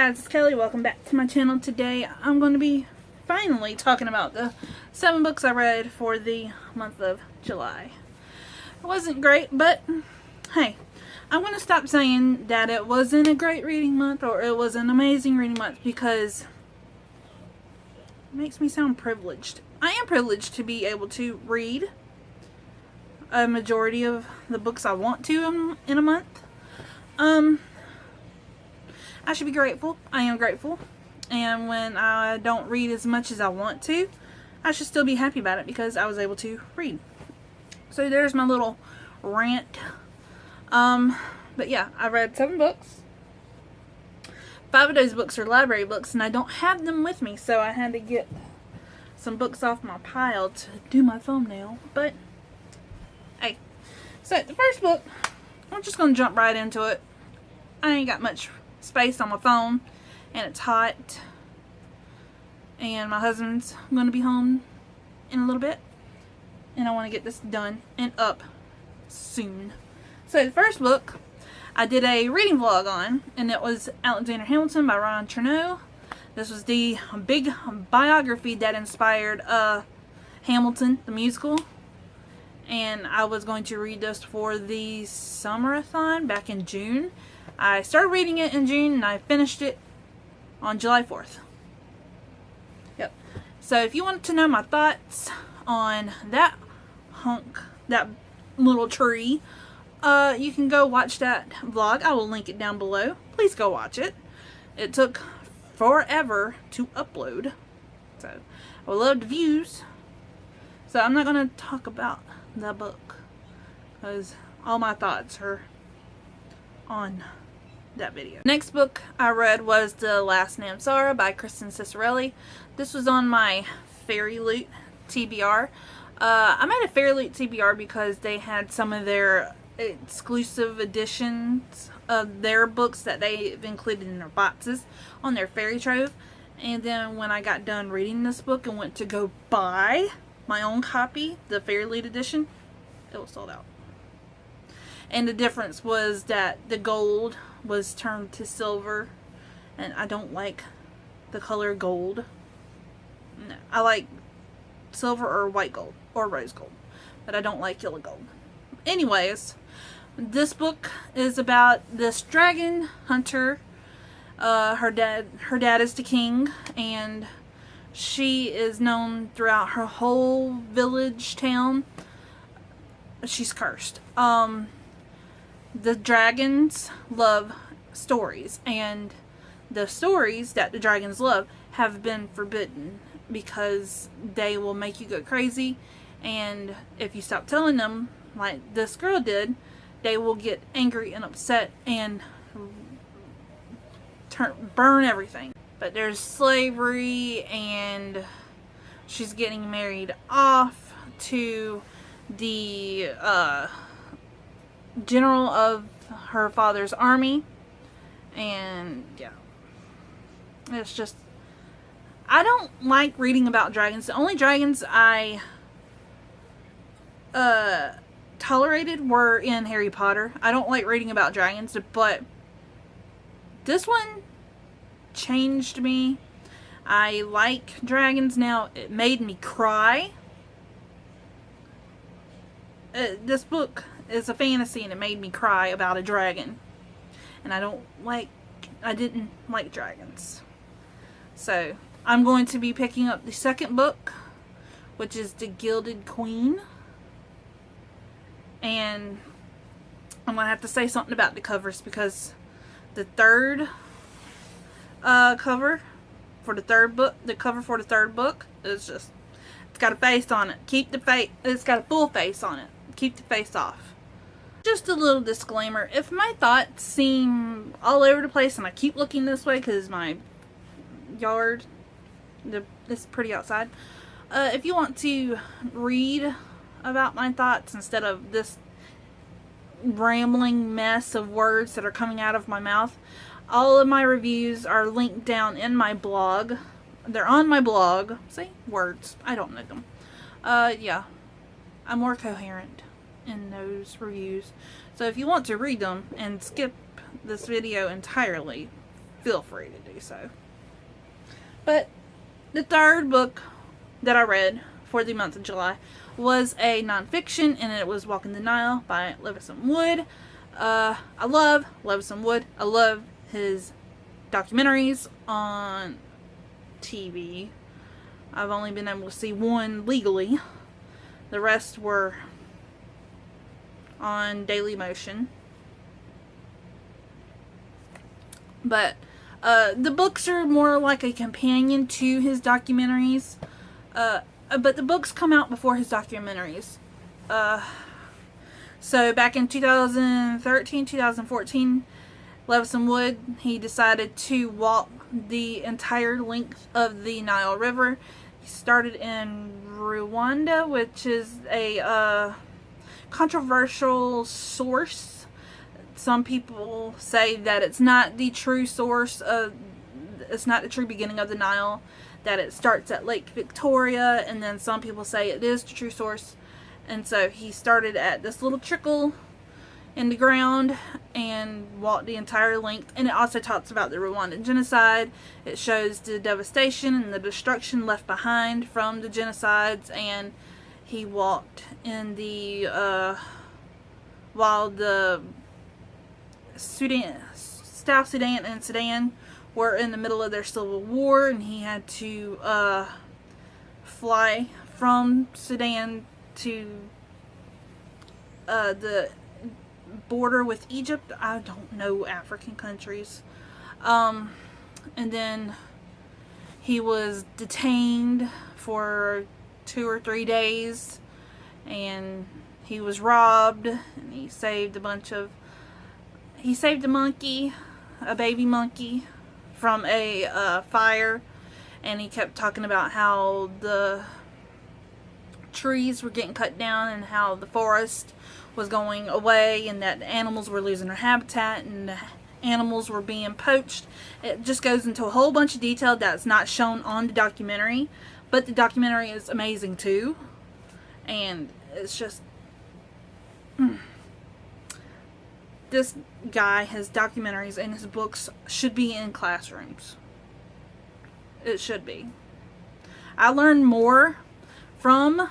guys, it's Kelly. Welcome back to my channel. Today I'm going to be finally talking about the 7 books I read for the month of July. It wasn't great, but hey, I'm going to stop saying that it wasn't a great reading month or it was an amazing reading month because it makes me sound privileged. I am privileged to be able to read a majority of the books I want to in a month. I should be grateful. I am grateful. And when I don't read as much as I want to, I should still be happy about it because I was able to read. So there's my little rant. But yeah, I read 7 books. 5 of those books are library books and I don't have them with me, so I had to get some books off my pile to do my thumbnail. But hey, so the first book, I'm just going to jump right into it. I ain't got much space on my phone and it's hot and my husband's going to be home in a little bit and I want to get this done and up soon. So the first book I did a reading vlog on, and it was Alexander Hamilton by Ron Chernow. This was the big biography that inspired Hamilton the musical, and I was going to read this for the summerathon back in June. I started reading it in June and I finished it on July 4th. Yep. So if you want to know my thoughts on that little tree, you can go watch that vlog. I will link it down below. Please go watch it. It took forever to upload, so I would love the views. So I'm not going to talk about the book because all my thoughts are on that video. Next book I read was The Last Namsara by Kristen Cicerelli. This was on my Fairy Loot TBR. I made a Fairy Loot TBR because they had some of their exclusive editions of their books that they've included in their boxes on their Fairy Trove. And then when I got done reading this book and went to go buy my own copy, the Fairy Loot edition, it was sold out. And the difference was that the gold was turned to silver, and I don't like the color gold. No, I like silver or white gold or rose gold, but I don't like yellow gold. Anyways, this book is about this dragon hunter. Her dad is the king, and she is known throughout her whole village town. She's cursed. The dragons love stories, and the stories that the dragons love have been forbidden because they will make you go crazy, and if you stop telling them, like this girl did, they will get angry and upset and burn everything. But there's slavery, and she's getting married off to the general of her father's army, and yeah, it's just, I don't like reading about dragons. The only dragons I tolerated were in Harry Potter. I don't like reading about dragons, but this one changed me. I like dragons now. It made me cry. This book is a fantasy and it made me cry about a dragon, and I didn't like dragons. So I'm going to be picking up the second book, which is The Gilded Queen, and I'm gonna have to say something about the covers because the third cover for the third book, is just, it's got a face on it. It's got a full face on it. Keep the face off. Just a little disclaimer, if my thoughts seem all over the place and I keep looking this way because my yard, it's pretty outside, if you want to read about my thoughts instead of this rambling mess of words that are coming out of my mouth, all of my reviews are linked down in my blog. They're on my blog. See? Words. I don't know them. Yeah. I'm more coherent in those reviews. So if you want to read them and skip this video entirely, feel free to do so. But the third book that I read for the month of July was a nonfiction, and it was Walking the Nile by Levison Wood. I love Levison Wood. I love his documentaries on TV. I've only been able to see one legally. The rest were on Daily Motion. But the books are more like a companion to his documentaries. But the books come out before his documentaries. So back in 2013, 2014, Levison Wood, he decided to walk the entire length of the Nile River. He started in Rwanda, which is a controversial source. Some people say that it's not the true source of, it's not the true beginning of the Nile, that it starts at Lake Victoria, and then some people say it is the true source. And so he started at this little trickle in the ground and walked the entire length. And it also talks about the Rwandan genocide. It shows the devastation and the destruction left behind from the genocides. And he walked in the while the South Sudan and Sudan were in the middle of their civil war, and he had to fly from Sudan to the border with Egypt. I don't know African countries. And then he was detained for 2 or 3 days, and he was robbed, and he saved a monkey, a baby monkey, from a fire. And he kept talking about how the trees were getting cut down and how the forest was going away, and that animals were losing their habitat and the animals were being poached. It just goes into a whole bunch of detail that's not shown on the documentary, but the documentary is amazing too. And it's just this guy, his documentaries and his books should be in classrooms. It should be. I learned more from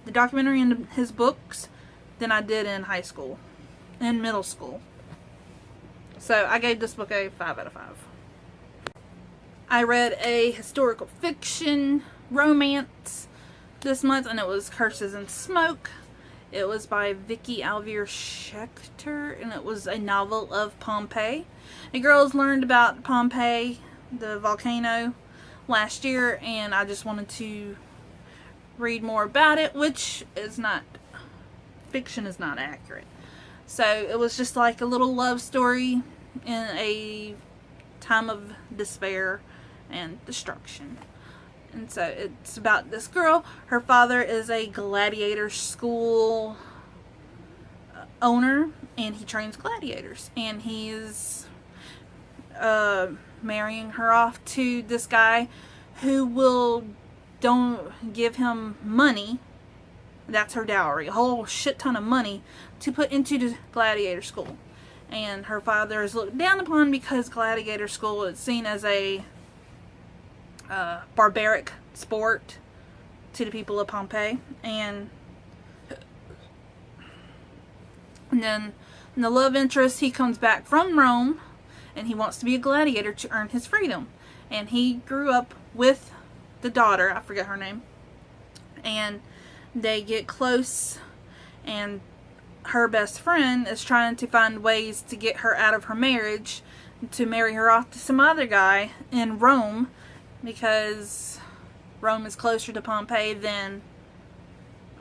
the documentary and his books than I did in high school and middle school. So I gave this book a 5 out of 5. I read a historical fiction romance this month, and it was Curses and Smoke. It was by Vicky Alvier Schechter, and it was a novel of Pompeii. The girls learned about Pompeii, the volcano, last year, and I just wanted to read more about it, which is not, fiction is not accurate. So it was just like a little love story in a time of despair and destruction. And so it's about this girl. Her father is a gladiator school owner, and he trains gladiators. And he's marrying her off to this guy who don't give him money. That's her dowry. A whole shit ton of money to put into the gladiator school. And her father is looked down upon because gladiator school is seen as a barbaric sport to the people of Pompeii. And then the love interest, he comes back from Rome and he wants to be a gladiator to earn his freedom. And he grew up with the daughter, I forget her name, and they get close, and her best friend is trying to find ways to get her out of her marriage, to marry her off to some other guy in Rome, because Rome is closer to Pompeii than,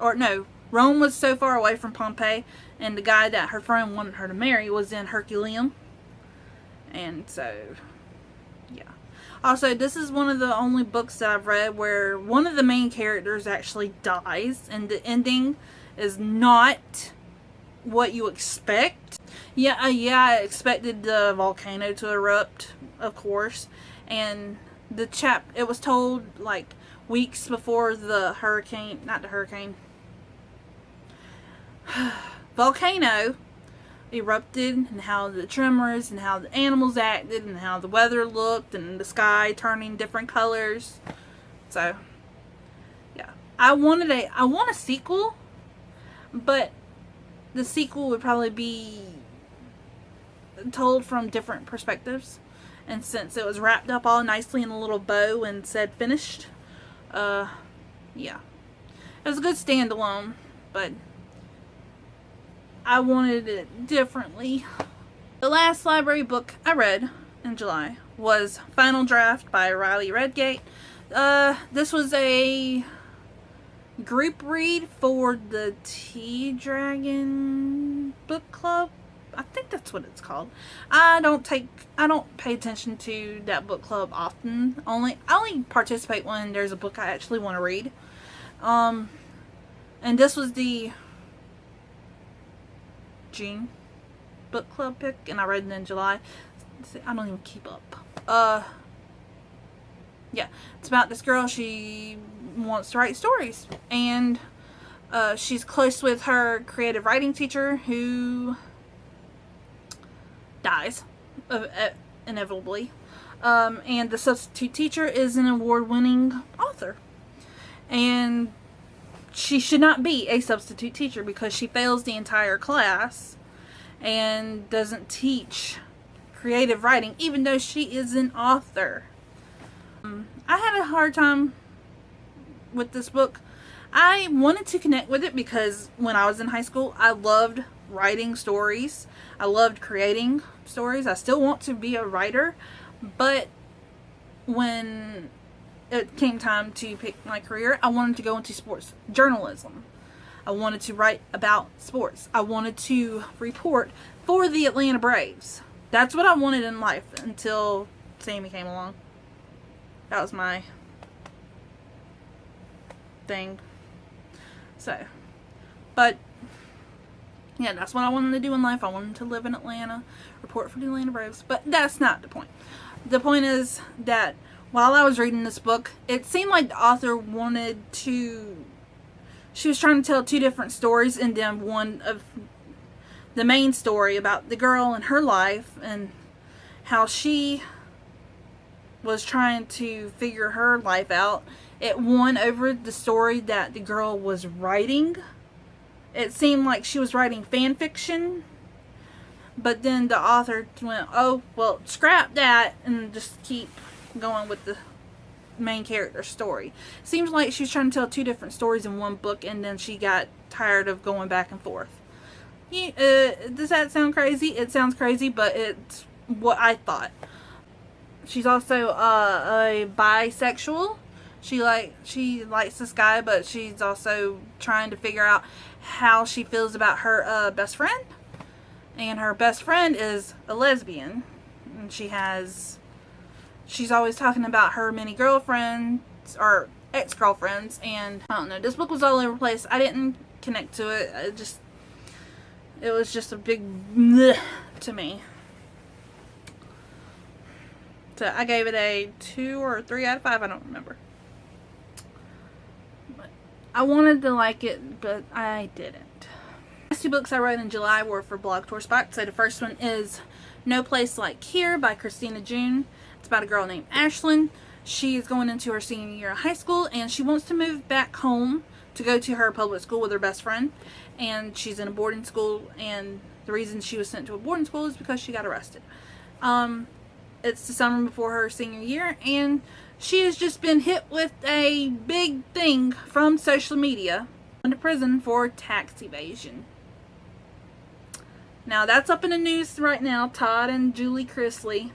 or no, Rome was so far away from Pompeii, and the guy that her friend wanted her to marry was in Herculaneum. And so, yeah. Also, this is one of the only books that I've read where one of the main characters actually dies, and the ending is not what you expect. Yeah, I expected the volcano to erupt, of course, and it was told like weeks before the volcano erupted, and how the tremors, and how the animals acted, and how the weather looked, and the sky turning different colors. So, yeah. I want a sequel, but the sequel would probably be told from different perspectives. And since it was wrapped up all nicely in a little bow and said finished, yeah. It was a good standalone, but I wanted it differently. The last library book I read in July was Final Draft by Riley Redgate. This was a group read for the Tea Dragon book club. I think that's what it's called. I don't pay attention to that book club often. I only participate when there's a book I actually want to read. And this was the June book club pick, and I read it in July. I don't even keep up. Yeah, it's about this girl. She wants to write stories, and she's close with her creative writing teacher, who dies inevitably, and the substitute teacher is an award-winning author, and she should not be a substitute teacher because she fails the entire class and doesn't teach creative writing, even though she is an author. I had a hard time with this book. I wanted to connect with it because when I was in high school, I loved writing stories. I loved creating stories. I still want to be a writer, but when it came time to pick my career, I wanted to go into sports journalism. I wanted to write about sports. I wanted to report for the Atlanta Braves. That's what I wanted in life until Sammy came along. That was my thing. So, but yeah, that's what I wanted to do in life. I wanted to live in Atlanta, report for the Atlanta Braves. But that's not the point. The point is that while I was reading this book, it seemed like the author she was trying to tell two different stories, and then one of the main story about the girl and her life and how she was trying to figure her life out. It won over the story that the girl was writing. It seemed like she was writing fan fiction, but then the author went, oh, well, scrap that and just keep going with the main character's story. Seems like she was trying to tell two different stories in one book, and then she got tired of going back and forth. Does that sound crazy? It sounds crazy, but it's what I thought. She's also a bisexual. She likes this guy, but she's also trying to figure out how she feels about her best friend. And her best friend is a lesbian. And she's always talking about her many girlfriends, or ex-girlfriends. And I don't know, this book was all over the place. I didn't connect to it. It was just a big bleh to me. So I gave it a 2 or 3 out of 5. I don't remember. But I wanted to like it, but I didn't. The last 2 books I read in July were for Blog Tour Spot. So the first one is No Place Like Here by Christina June. It's about a girl named Ashlyn. She is going into her senior year of high school, and she wants to move back home to go to her public school with her best friend. And she's in a boarding school, and the reason she was sent to a boarding school is because she got arrested. It's the summer before her senior year, and she has just been hit with a big thing from social media. Into prison for tax evasion. Now that's up in the news right now. Todd and Julie Chrisley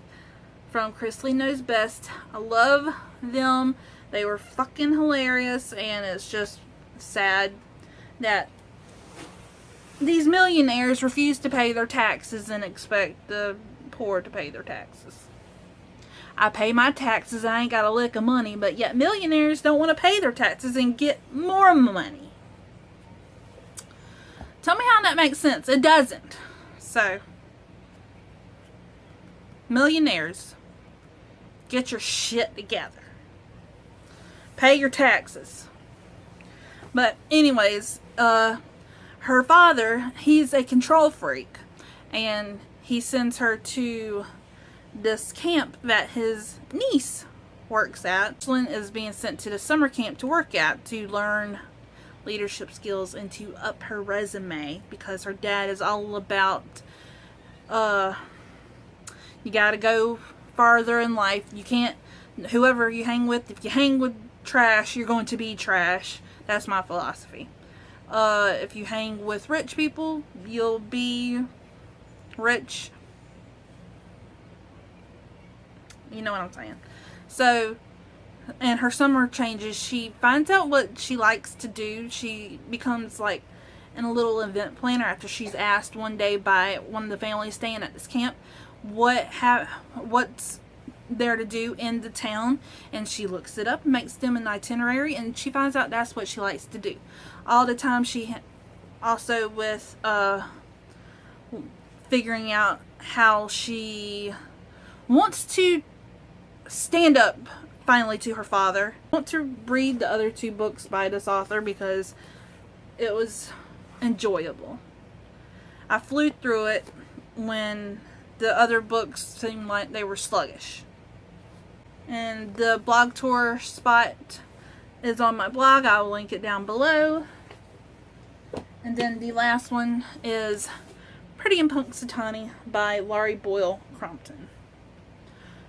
from Chrisley Knows Best. I love them. They were fucking hilarious, and it's just sad that these millionaires refuse to pay their taxes and expect the poor to pay their taxes. I pay my taxes, I ain't got a lick of money, but yet millionaires don't want to pay their taxes and get more money. Tell me how that makes sense. It doesn't. So, millionaires, get your shit together. Pay your taxes. But anyways, her father, he's a control freak. and he sends her to this camp that his niece works at. Lynn is being sent to the summer camp to work at to learn leadership skills and to up her resume, because her dad is all about you gotta go farther in life. You can't, whoever you hang with, if you hang with trash, you're going to be trash. That's my philosophy. If you hang with rich people, you'll be rich. You know what I'm saying. So, and her summer changes. She finds out what she likes to do. She becomes like a little event planner after she's asked one day by one of the families staying at this camp what's there to do in the town, and she looks it up and makes them an itinerary, and she finds out that's what she likes to do all the time. She also with figuring out how she wants to stand up finally to her father. I want to read the other 2 books by this author because it was enjoyable. I flew through it when the other books seemed like they were sluggish. And the blog tour spot is on my blog. I will link it down below. And then the last one is Pretty and Punks Taani by Laurie Boyle Crompton.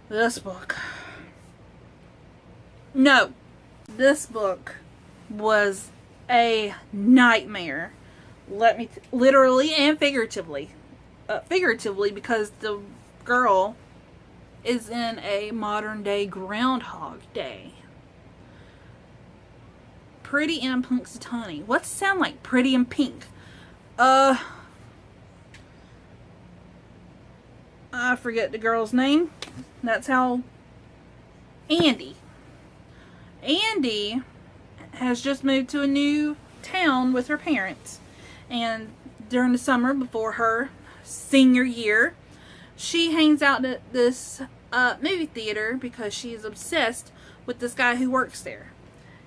This book. No. This book was a nightmare. Literally and figuratively. Figuratively, because the girl is in a modern day Groundhog Day. Pretty and Punks Taani. What's it sound like? Pretty and Pink. I forget the girl's name. That's how Andy has just moved to a new town with her parents, and during the summer before her senior year, she hangs out at this movie theater because she is obsessed with this guy who works there.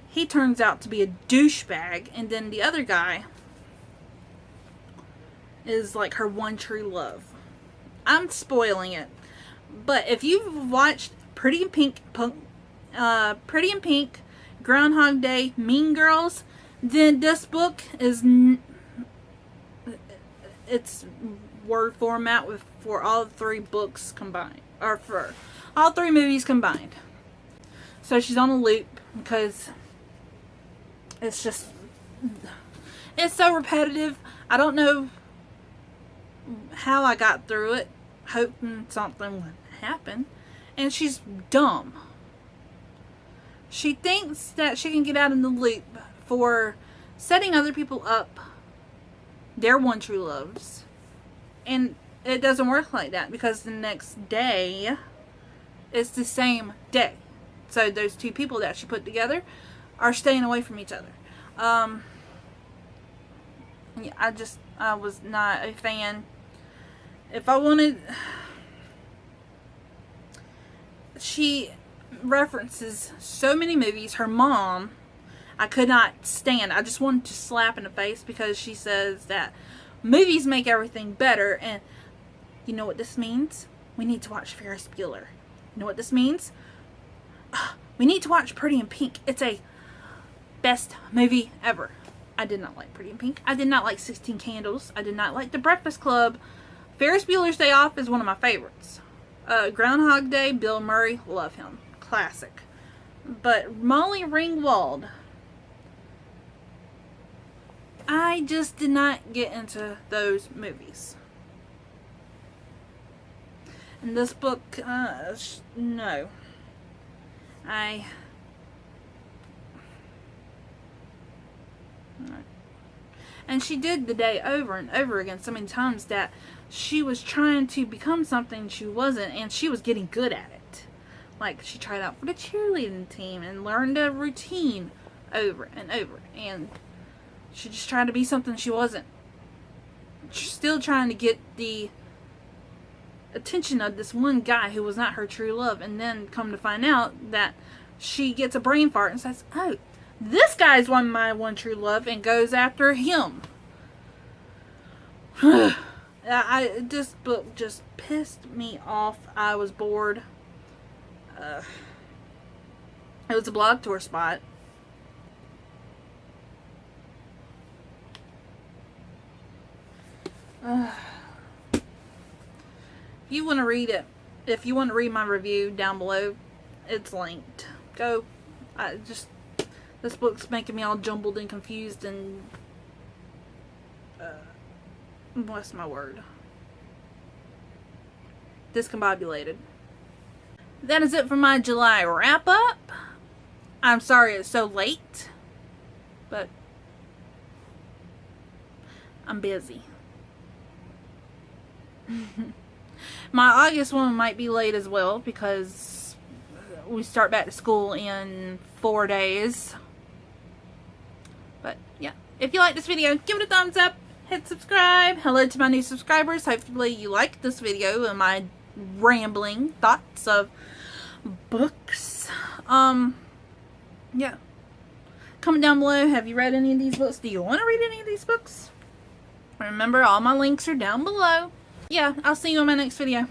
He turns out to be a douchebag, and then the other guy is like her one true love. I'm spoiling it, but if you've watched Pretty and Pink, Groundhog Day, Mean Girls, then this book is it's word format for all 3 books combined, or for all 3 movies combined. So she's on a loop because it's so repetitive. I don't know how I got through it, hoping something would happen. And she's dumb. She thinks that she can get out in the loop for setting other people up, their one true loves. And it doesn't work like that, because the next day it's the same day. So those 2 people that she put together are staying away from each other. Yeah, I was not a fan. If I wanted, she references so many movies. Her mom, I could not stand. I just wanted to slap in the face, because she says that movies make everything better, and you know what this means? We need to watch Ferris Bueller. You know what this means? We need to watch Pretty in Pink. It's a best movie ever. I did not like Pretty in Pink. I did not like 16 Candles. I did not like The Breakfast Club. Ferris Bueller's Day Off is one of my favorites. Groundhog Day, Bill Murray, love him. Classic. But Molly Ringwald, I just did not get into those movies. And this book, no. And she did the day over and over again so many times that she was trying to become something she wasn't, and she was getting good at it. Like, she tried out for the cheerleading team and learned a routine over and over, and she just tried to be something she wasn't. She's still trying to get the attention of this one guy who was not her true love, and then come to find out that she gets a brain fart and says, oh, this guy's my one true love, and goes after him. This book just pissed me off. I was bored. It was a blog tour spot. If you want to read it, if you want to read my review down below, it's linked. Go. This book's making me all jumbled and confused and what's my word? Discombobulated. That is it for my July wrap up. I'm sorry it's so late, but I'm busy. My August one might be late as well because we start back to school in 4 days. But yeah, if you like this video, give it a thumbs up, hit subscribe. Hello to my new subscribers. Hopefully you liked this video and my rambling thoughts of books. Yeah. Comment down below, have you read any of these books? Do you want to read any of these books? Remember, all my links are down below. Yeah, I'll see you in my next video.